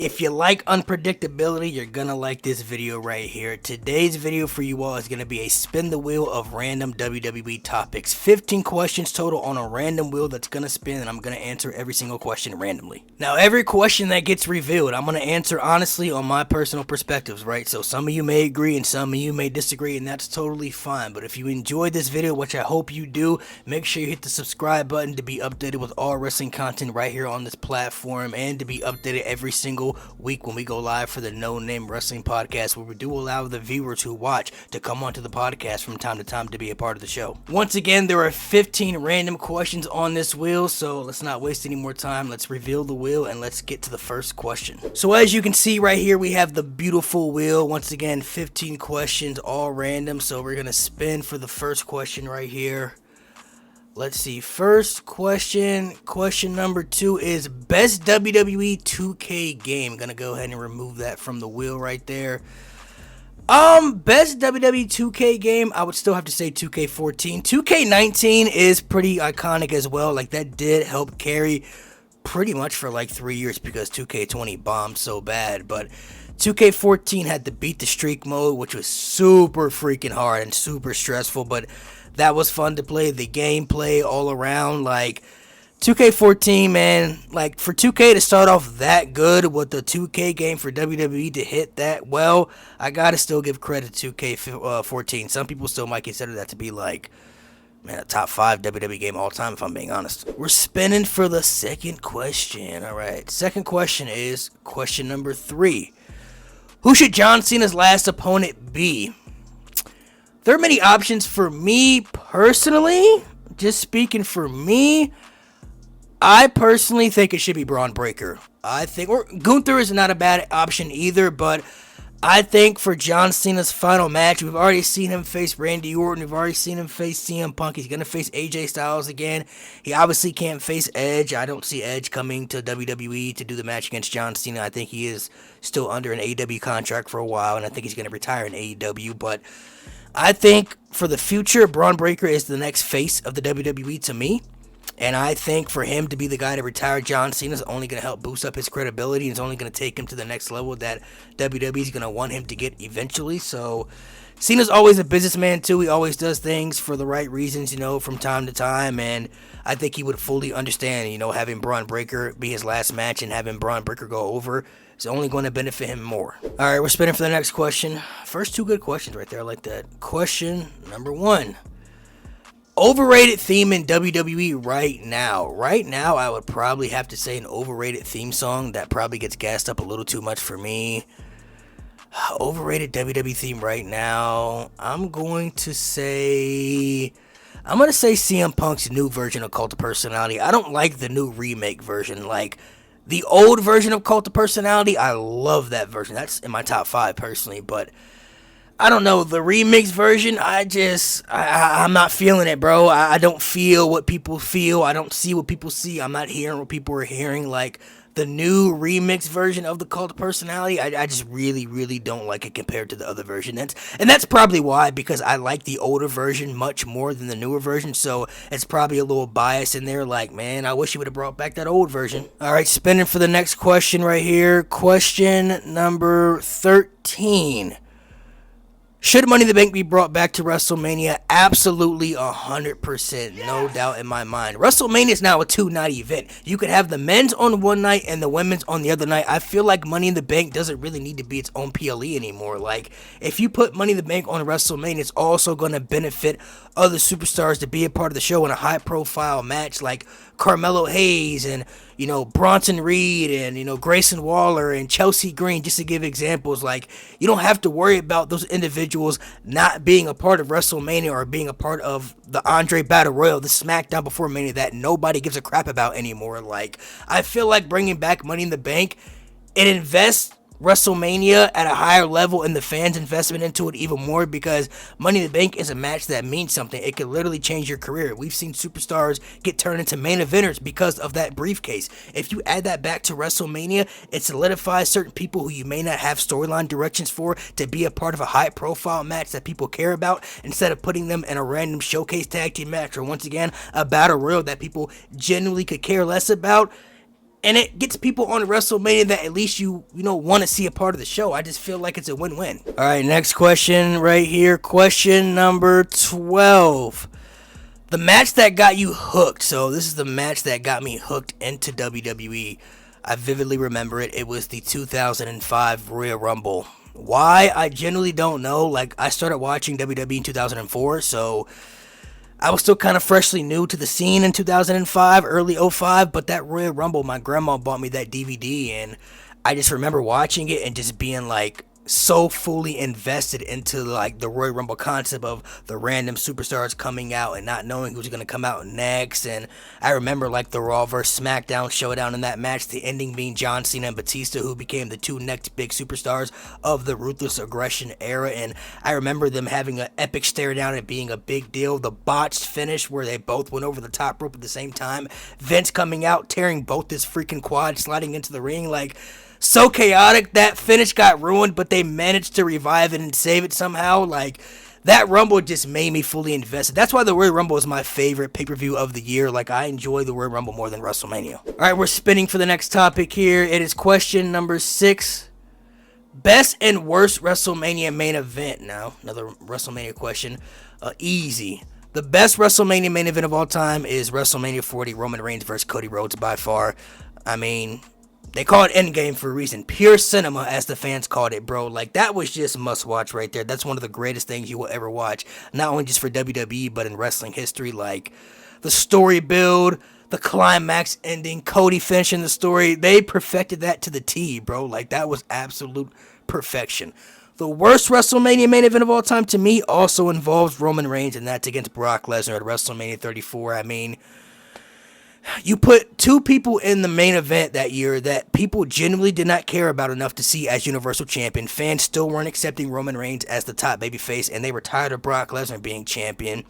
If you like unpredictability, you're gonna like this video right here. Today's video for you all is gonna be a spin the wheel of random WWE topics. 15 questions total on a random wheel that's gonna spin, and I'm gonna answer every single question randomly. Now, every question that gets revealed, I'm gonna answer honestly on my personal perspectives, right? So some of you may agree and some of you may disagree, and that's totally fine. But if you enjoyed this video, which I hope you do, make sure you hit the subscribe button to be updated with all wrestling content right here on this platform, and to be updated every single week when we go live for the No Name Wrestling Podcast, where we do allow the viewers who watch to come onto the podcast from time to time to be a part of the show. Once again, there are 15 random questions on this wheel, so let's not waste any more time. Let's reveal the wheel and let's get to the first question. So as you can see right here, we have the beautiful wheel. Once again, 15 questions, all random, so we're gonna spin for the first question right here. Let's see, first question number 2 is best WWE 2K game. Gonna go ahead and remove that from the wheel right there. Best WWE 2K game, I would still have to say 2K14. 2K19 is pretty iconic as well. Like, that did help carry pretty much for like 3 years because 2K20 bombed so bad. But 2K14 had the beat the streak mode, which was super freaking hard and super stressful, but that was fun to play. The gameplay all around, like 2K14, man, like for 2K to start off that good with the 2K game for WWE to hit that well, I gotta still give credit to 2K14. Some people still might consider that to be like, man, a top 5 WWE game all time, if I'm being honest. We're spinning for the second question. All right, second question is question number 3. Who should John Cena's last opponent be? There are many options for me personally. Just speaking for me, I personally think it should be Braun Breaker. Or Gunther is not a bad option either, but I think for John Cena's final match, we've already seen him face Randy Orton. We've already seen him face CM Punk. He's going to face AJ Styles again. He obviously can't face Edge. I don't see Edge coming to WWE to do the match against John Cena. I think he is still under an AEW contract for a while, and I think he's going to retire in AEW. But I think for the future, Braun Breaker is the next face of the WWE to me. And I think for him to be the guy to retire John Cena is only going to help boost up his credibility. It's only going to take him to the next level that WWE is going to want him to get eventually. So Cena's always a businessman too. He always does things for the right reasons, from time to time. And I think he would fully understand, having Braun Breaker be his last match and having Braun Breaker go over is only going to benefit him more. All right, we're spinning for the next question. First 2 good questions right there. I like that. Question number 1. Overrated theme in WWE right now. Right now, I would probably have to say an overrated theme song that probably gets gassed up a little too much for me. Overrated WWE theme right now. I'm going to say CM Punk's new version of Cult of Personality. I don't like the new remake version. Like, the old version of Cult of Personality, I love that version. That's in my top 5 personally, but I don't know, the remix version, I'm not feeling it, bro. I don't feel what people feel. I don't see what people see. I'm not hearing what people are hearing. Like, the new remix version of the Cult of Personality, I just really, really don't like it compared to the other version. And that's probably why, because I like the older version much more than the newer version, so it's probably a little bias in there. Like, man, I wish you would have brought back that old version. All right, spinning for the next question right here. Question number 13. Should Money in the Bank be brought back to WrestleMania? Absolutely, 100%, no doubt in my mind. WrestleMania is now a 2-night event. You could have the men's on one night and the women's on the other night. I feel like Money in the Bank doesn't really need to be its own PLE anymore. Like, if you put Money in the Bank on WrestleMania, it's also going to benefit other superstars to be a part of the show in a high-profile match like Carmelo Hayes and, Bronson Reed and, Grayson Waller and Chelsea Green, just to give examples. Like, you don't have to worry about those individuals not being a part of WrestleMania or being a part of the Andre Battle Royal, the SmackDown before Mania that nobody gives a crap about anymore. Like, I feel like bringing back Money in the Bank, it invests WrestleMania at a higher level and the fans' investment into it even more, because Money in the Bank is a match that means something. It could literally change your career. We've seen superstars get turned into main eventers because of that briefcase. If you add that back to WrestleMania, it solidifies certain people who you may not have storyline directions for to be a part of a high profile match that people care about, instead of putting them in a random showcase tag team match or, once again, a battle royal that people genuinely could care less about. and it gets people on WrestleMania that at least you know want to see a part of the show. I just feel like it's a win-win. All right, next question right here. Question number 12. The match that got you hooked. So this is the match that got me hooked into WWE. I vividly remember it. It was the 2005 Royal Rumble. Why? I genuinely don't know. Like, I started watching WWE in 2004, so I was still kind of freshly new to the scene in 2005, early 05, but that Royal Rumble, my grandma bought me that DVD, and I just remember watching it and just being like so fully invested into like the Royal Rumble concept of the random superstars coming out and not knowing who's going to come out next. And I remember like the Raw vs SmackDown showdown in that match, the ending being John Cena and Batista, who became the two next big superstars of the Ruthless Aggression era. And I remember them having an epic stare down and being a big deal. The botched finish where they both went over the top rope at the same time, Vince coming out, tearing both his freaking quads, sliding into the ring. Like, so chaotic. That finish got ruined, but they managed to revive it and save it somehow. Like, that Rumble just made me fully invested. That's why the Royal Rumble is my favorite pay-per-view of the year. Like, I enjoy the Royal Rumble more than WrestleMania. All right, we're spinning for the next topic here. It is question number 6. Best and worst WrestleMania main event. Now, another WrestleMania question. Easy. The best WrestleMania main event of all time is WrestleMania 40, Roman Reigns versus Cody Rhodes by far. I mean, they call it Endgame for a reason. Pure cinema, as the fans called it, bro. Like, that was just must-watch right there. That's one of the greatest things you will ever watch. Not only just for WWE, but in wrestling history. Like, the story build, the climax ending, Cody finishing the story. They perfected that to the T, bro. Like, that was absolute perfection. The worst WrestleMania main event of all time, to me, also involves Roman Reigns, and that's against Brock Lesnar at WrestleMania 34. I mean, you put two people in the main event that year that people genuinely did not care about enough to see as Universal Champion. Fans still weren't accepting Roman Reigns as the top babyface, and they were tired of Brock Lesnar being champion.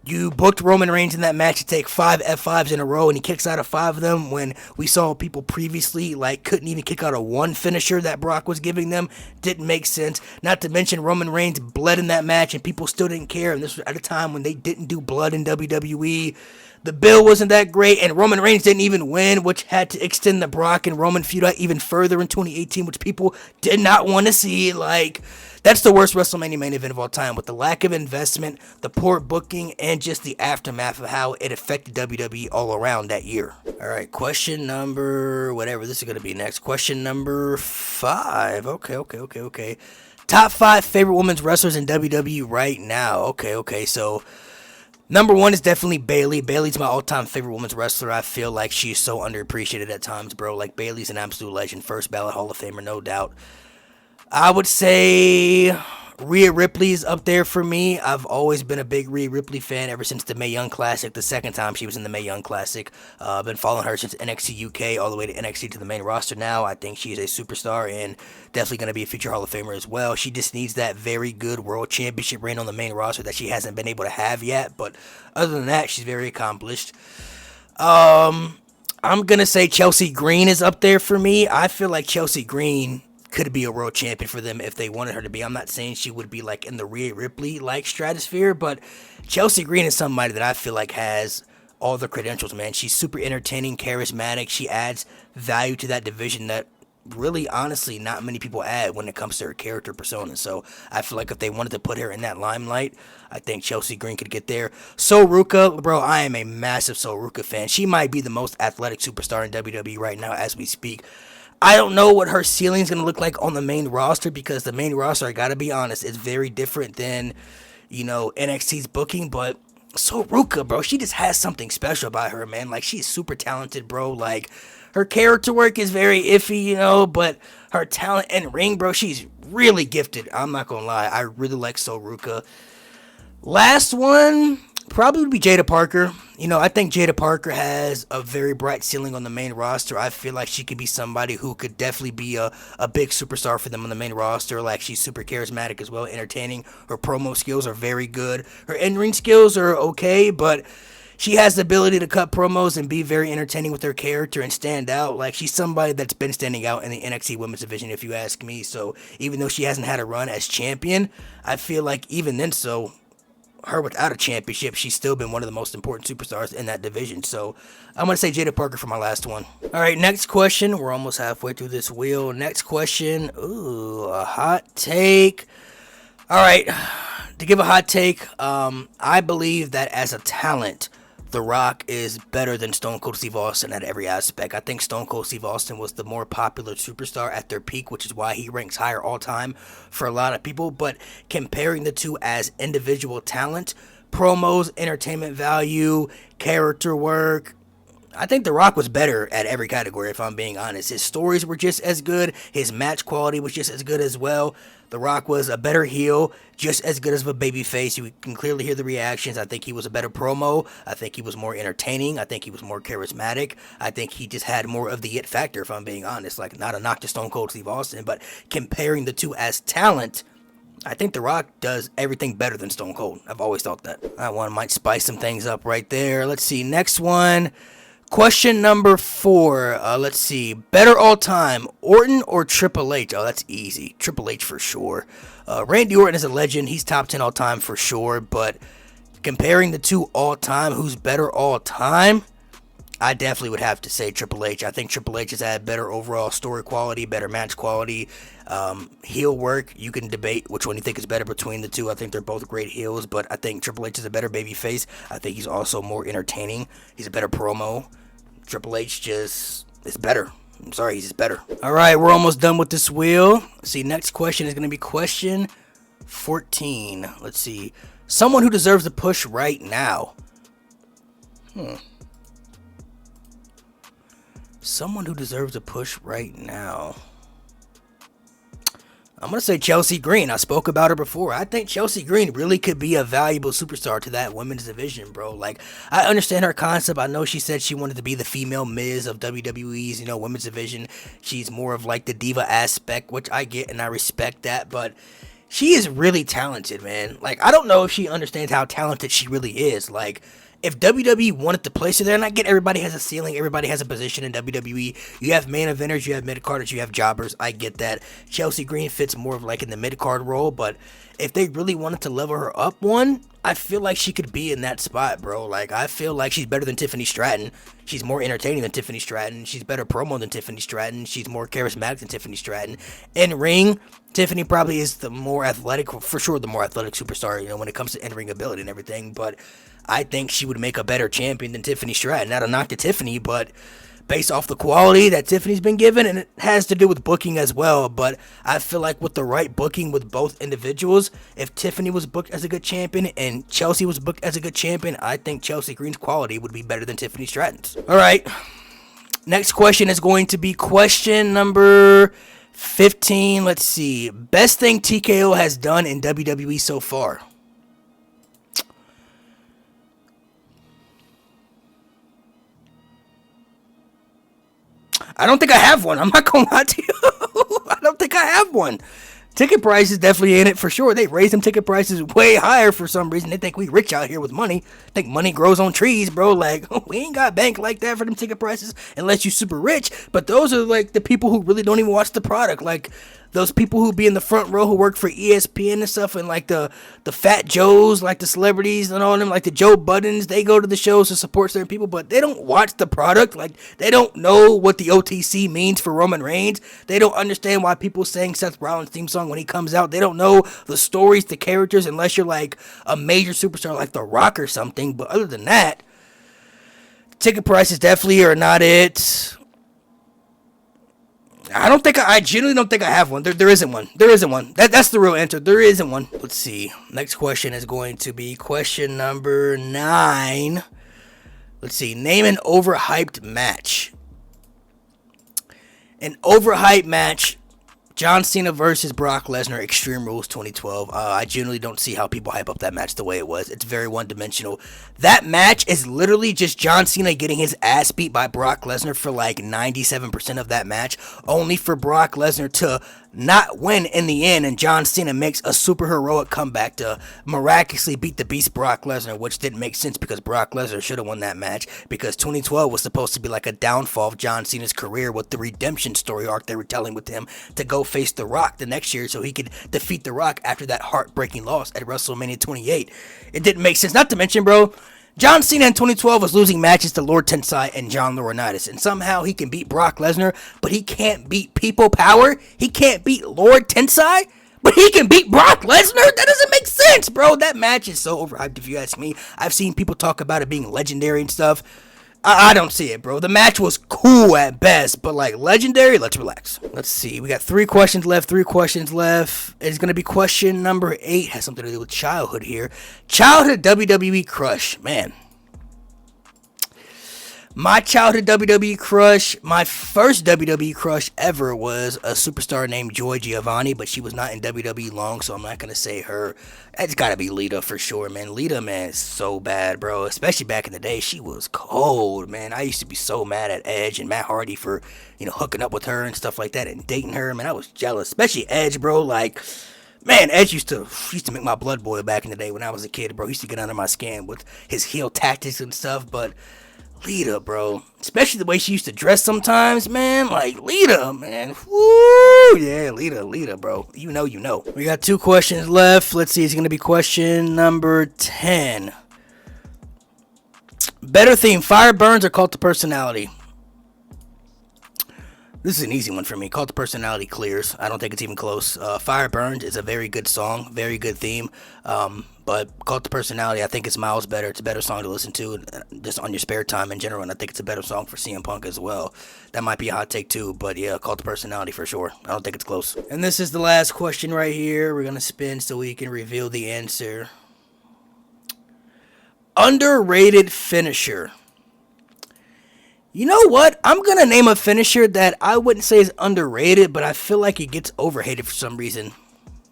You booked Roman Reigns in that match to take 5 F5s in a row, and he kicks out of 5 of them when we saw people previously like couldn't even kick out a one finisher that Brock was giving them. Didn't make sense. Not to mention Roman Reigns bled in that match, and people still didn't care, and this was at a time when they didn't do blood in WWE. The bill wasn't that great, and Roman Reigns didn't even win, which had to extend the Brock and Roman feud out even further in 2018, which people did not want to see. Like, that's the worst WrestleMania main event of all time, with the lack of investment, the poor booking, and just the aftermath of how it affected WWE all around that year. All right, question number, whatever this is going to be next. Question number 5. Okay. Top 5 favorite women's wrestlers in WWE right now. Okay, so number 1 is definitely Bayley. Bayley's my all-time favorite women's wrestler. I feel like she's so underappreciated at times, bro. Like, Bayley's an absolute legend. First ballot Hall of Famer, no doubt. I would say Rhea Ripley's up there for me. I've always been a big Rhea Ripley fan ever since the Mae Young Classic, the second time she was in the Mae Young Classic. I've been following her since NXT UK all the way to NXT to the main roster now. I think she's a superstar and definitely going to be a future Hall of Famer as well. She just needs that very good World Championship reign on the main roster that she hasn't been able to have yet. But other than that, she's very accomplished. I'm going to say Chelsea Green is up there for me. I feel like Chelsea Green could be a world champion for them if they wanted her to be. I'm not saying she would be like in the Rhea Ripley like stratosphere, but Chelsea Green is somebody that I feel like has all the credentials, man. She's super entertaining, charismatic. She adds value to that division that really, honestly, not many people add when it comes to her character persona. So I feel like if they wanted to put her in that limelight, I think Chelsea Green could get there. So Ruka, bro, I am a massive So Ruka fan. She might be the most athletic superstar in WWE right now as we speak. I don't know what her ceiling is going to look like on the main roster, because the main roster, I got to be honest, is very different than, you know, NXT's booking. But So Ruka, bro, she just has something special about her, man. Like, she's super talented, bro. Like, her character work is very iffy, you know, but her talent in ring, bro, she's really gifted. I'm not going to lie. I really like So Ruka. Last one probably would be Jada Parker. You know, I think Jada Parker has a very bright ceiling on the main roster. I feel like she could be somebody who could definitely be a big superstar for them on the main roster. Like, she's super charismatic as well, entertaining. Her promo skills are very good. Her in-ring skills are okay, but she has the ability to cut promos and be very entertaining with her character and stand out. Like, she's somebody that's been standing out in the NXT Women's Division, if you ask me. So even though she hasn't had a run as champion, I feel like even then, so her without a championship, she's still been one of the most important superstars in that division. So I'm going to say Jada Parker for my last one. All right, next question. We're almost halfway through this wheel. Next question. Ooh, a hot take. All right, to give a hot take, I believe that as a talent, The Rock is better than Stone Cold Steve Austin at every aspect. I think Stone Cold Steve Austin was the more popular superstar at their peak, which is why he ranks higher all time for a lot of people. But comparing the two as individual talent, promos, entertainment value, character work, I think The Rock was better at every category, if I'm being honest. His stories were just as good. His match quality was just as good as well. The Rock was a better heel, just as good as a babyface. You can clearly hear the reactions. I think he was a better promo. I think he was more entertaining. I think he was more charismatic. I think he just had more of the it factor, if I'm being honest. Like, not a knock to Stone Cold Steve Austin, but comparing the two as talent, I think The Rock does everything better than Stone Cold. I've always thought that. That one might spice some things up right there. Let's see. Next one. Question number 4. Let's see. Better all time, Orton or Triple H? Oh, that's easy. Triple H for sure. Randy Orton is a legend. He's top 10 all time for sure. But comparing the two all time, who's better all time? I definitely would have to say Triple H. I think Triple H has had better overall story quality, better match quality, heel work. You can debate which one you think is better between the two. I think they're both great heels, but I think Triple H is a better babyface. I think he's also more entertaining. He's a better promo. Triple H just is better. I'm sorry, he's just better. All right, we're almost done with this wheel. See, next question is going to be question 14. Let's see. Someone who deserves a push right now. Someone who deserves a push right now. I'm going to say Chelsea Green. I spoke about her before. I think Chelsea Green really could be a valuable superstar to that women's division, bro. Like, I understand her concept. I know she said she wanted to be the female Miz of WWE's, women's division. She's more of like the diva aspect, which I get and I respect that. But she is really talented, man. Like, I don't know if she understands how talented she really is. Like, if WWE wanted to place her there, and I get everybody has a ceiling, everybody has a position in WWE. You have main eventers, you have mid-carders, you have jobbers. I get that. Chelsea Green fits more of like in the mid-card role, but if they really wanted to level her up one, I feel like she could be in that spot, bro. Like, I feel like she's better than Tiffany Stratton. She's more entertaining than Tiffany Stratton. She's better promo than Tiffany Stratton. She's more charismatic than Tiffany Stratton. In ring, Tiffany probably is the more athletic, for sure the more athletic superstar, when it comes to in-ring ability and everything, but I think she would make a better champion than Tiffany Stratton. Not a knock to Tiffany, but based off the quality that Tiffany's been given, and it has to do with booking as well, but I feel like with the right booking with both individuals, if Tiffany was booked as a good champion and Chelsea was booked as a good champion, I think Chelsea Green's quality would be better than Tiffany Stratton's. All right, next question is going to be question number 15. Let's see. Best thing TKO has done in WWE so far. I don't think I have one. I'm not going to lie to you. I don't think I have one. Ticket prices definitely in it for sure. They raised them ticket prices way higher for some reason. They think we rich out here with money. I think money grows on trees, bro. Like, we ain't got bank like that for them ticket prices unless you super rich. But those are like the people who really don't even watch the product. Like, those people who be in the front row who work for ESPN and stuff, and like the Fat Joes, like the celebrities and all them, like the Joe Buttons, they go to the shows to support certain people, but they don't watch the product. Like, they don't know what the OTC means for Roman Reigns. They don't understand why people sing Seth Rollins' theme song when he comes out. They don't know the stories, the characters, unless you're like a major superstar like The Rock or something. But other than that, ticket prices definitely are not it. I genuinely don't think I have one. There isn't one. There isn't one. That's the real answer. There isn't one. Let's see. Next question is going to be question number 9. Let's see. Name an overhyped match. An overhyped match. John Cena versus Brock Lesnar, Extreme Rules 2012. I genuinely don't see how people hype up that match the way it was. It's very one-dimensional. That match is literally just John Cena getting his ass beat by Brock Lesnar for like 97% of that match, only for Brock Lesnar to not win in the end, and John Cena makes a super heroic comeback to miraculously beat the Beast Brock Lesnar, which didn't make sense because Brock Lesnar should have won that match, because 2012 was supposed to be like a downfall of John Cena's career with the redemption story arc they were telling with him to go face The Rock the next year so he could defeat The Rock after that heartbreaking loss at WrestleMania 28. It didn't make sense. Not to mention, bro, John Cena in 2012 was losing matches to Lord Tensai and John Laurinaitis, and somehow he can beat Brock Lesnar, but he can't beat People Power. He can't beat Lord Tensai, but he can beat Brock Lesnar? That doesn't make sense, bro. That match is so overhyped, if you ask me. I've seen people talk about it being legendary and stuff. I don't see it, bro. The match was cool at best, but like legendary, let's relax. Let's see. We got 3 questions left. It's going to be question number 8. Has something to do with childhood here. Childhood WWE crush. Man. My childhood WWE crush, my first WWE crush ever was a superstar named Joy Giovanni, but she was not in WWE long, so I'm not going to say her. It's got to be Lita for sure, man. Lita, man, is so bad, bro. Especially back in the day, she was cold, man. I used to be so mad at Edge and Matt Hardy for, hooking up with her and stuff like that and dating her. Man, I was jealous, especially Edge, bro. Like, man, Edge used to make my blood boil back in the day when I was a kid, bro. He used to get under my skin with his heel tactics and stuff, but Lita, bro, especially the way she used to dress sometimes, man, like Lita, man, woo, yeah, Lita, bro, you know. We got 2 questions left. Let's see, it's going to be question number 10. Better theme, Fire Burns or Cult of Personality? This is an easy one for me. Cult of Personality clears. I don't think it's even close. Fire Burns is a very good song, very good theme. But Cult of Personality, I think it's miles better. It's a better song to listen to just on your spare time in general. And I think it's a better song for CM Punk as well. That might be a hot take too. But yeah, Cult of Personality for sure. I don't think it's close. And this is the last question right here. We're going to spin so we can reveal the answer. Underrated finisher. You know what? I'm going to name a finisher that I wouldn't say is underrated, but I feel like it gets overhated for some reason.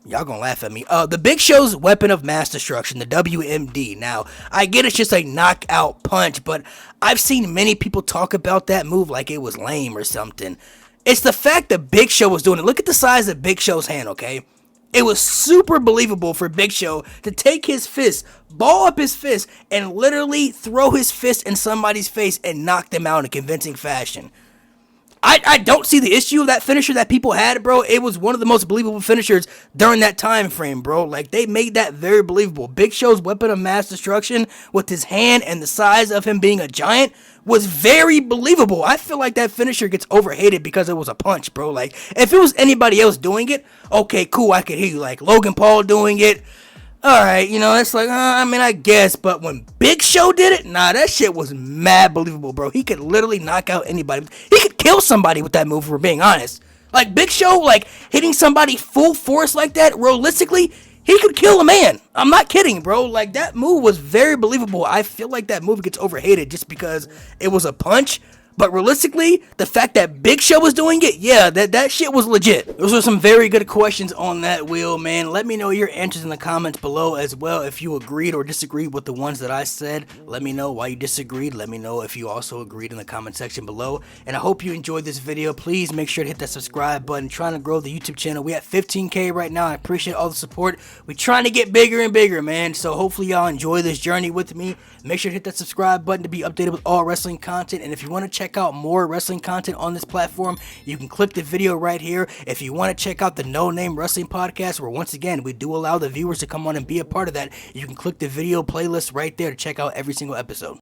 Y'all gonna laugh at me. The Big Show's Weapon of Mass Destruction, the WMD. Now, I get it's just a knockout punch, but I've seen many people talk about that move like it was lame or something. It's the fact that Big Show was doing it. Look at the size of Big Show's hand, okay? It was super believable for Big Show to take his fist, ball up his fist, and literally throw his fist in somebody's face and knock them out in a convincing fashion. I don't see the issue of that finisher that people had, bro. It was one of the most believable finishers during that time frame, bro. Like, they made that very believable. Big Show's Weapon of Mass Destruction with his hand and the size of him being a giant was very believable. I feel like that finisher gets overhated because it was a punch, bro. Like, if it was anybody else doing it, okay, cool, I could hear you. Like, Logan Paul doing it, alright, it's like, I guess, but when Big Show did it, nah, that shit was mad believable, bro. He could literally knock out anybody. He could kill somebody with that move, if we're being honest. Like, Big Show, like, hitting somebody full force like that, realistically, he could kill a man. I'm not kidding, bro. Like, that move was very believable. I feel like that move gets overhated just because it was a punch. But realistically, the fact that Big Show was doing it, yeah, that shit was legit. Those are some very good questions on that wheel, man. Let me know your answers in the comments below as well. If you agreed or disagreed with the ones that I said, let me know why you disagreed. Let me know if you also agreed in the comment section below. And I hope you enjoyed this video. Please make sure to hit that subscribe button. Trying to grow the YouTube channel. We at 15K right now. I appreciate all the support. We're trying to get bigger and bigger, man. So hopefully y'all enjoy this journey with me. Make sure to hit that subscribe button to be updated with all wrestling content. And if you want to check out more wrestling content on this platform, you can click the video right here. If you want to check out the No Name Wrestling Podcast, where once again, we do allow the viewers to come on and be a part of that, you can click the video playlist right there to check out every single episode.